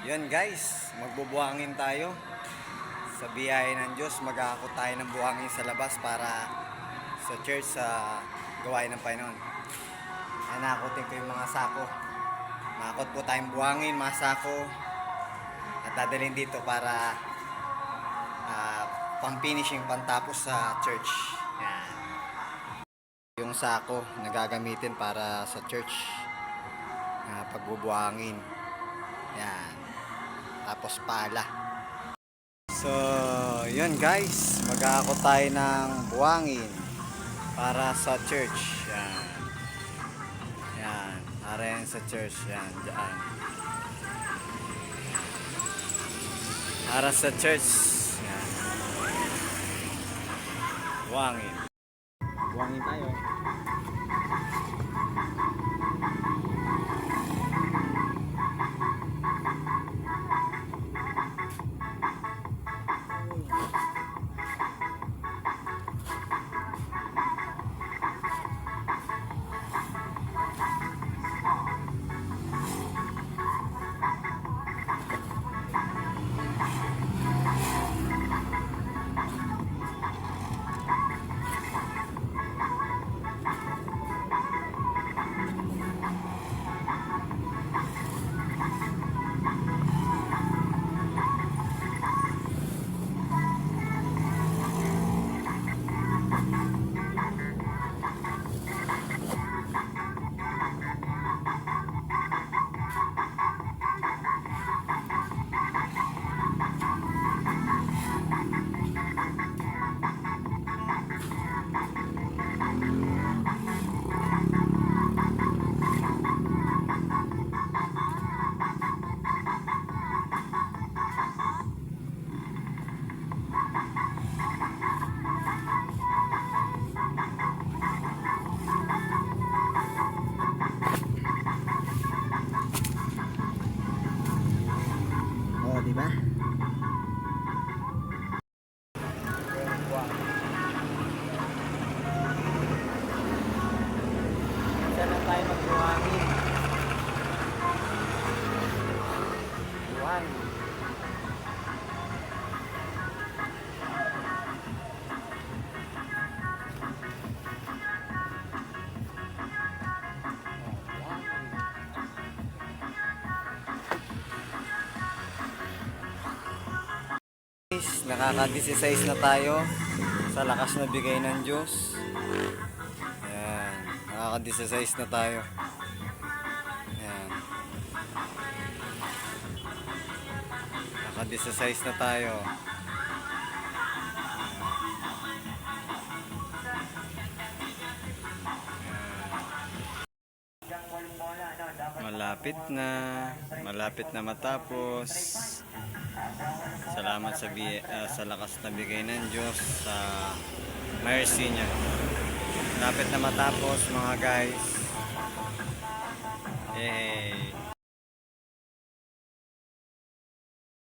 Yun guys, magbubuhangin tayo. Sa biyaya ng Diyos, mag-aakot tayo ng buhangin sa labas para sa church sa gawain ng Panginoon. Nanakutin ko yung mga sako. Makakot po tayong buhangin, mga sako. At dadalhin dito para pang-finishing, pantapos sa church. Yan. Yung sako na gagamitin para sa church. Pagbubuhangin. Yan. Tapos pala. So, yun guys, mag-aakot tayo ng buhangin para sa church. Yan. Yan, para yan sa church. Yan, dyan. Para sa church. Yan. Buhangin. Buhangin tayo. Oh, di ba? Saan na tayo magbuhangin? Buhangin. Nakaka-16 na tayo sa lakas na bigay ng Diyos. Ayan, nakaka-16 na tayo. Ayan. Nakaka-16 na tayo. Malapit na matapos. Salamat sa lakas na bigay ng Diyos, sa mercy niya. Malapit na matapos mga guys. Yay!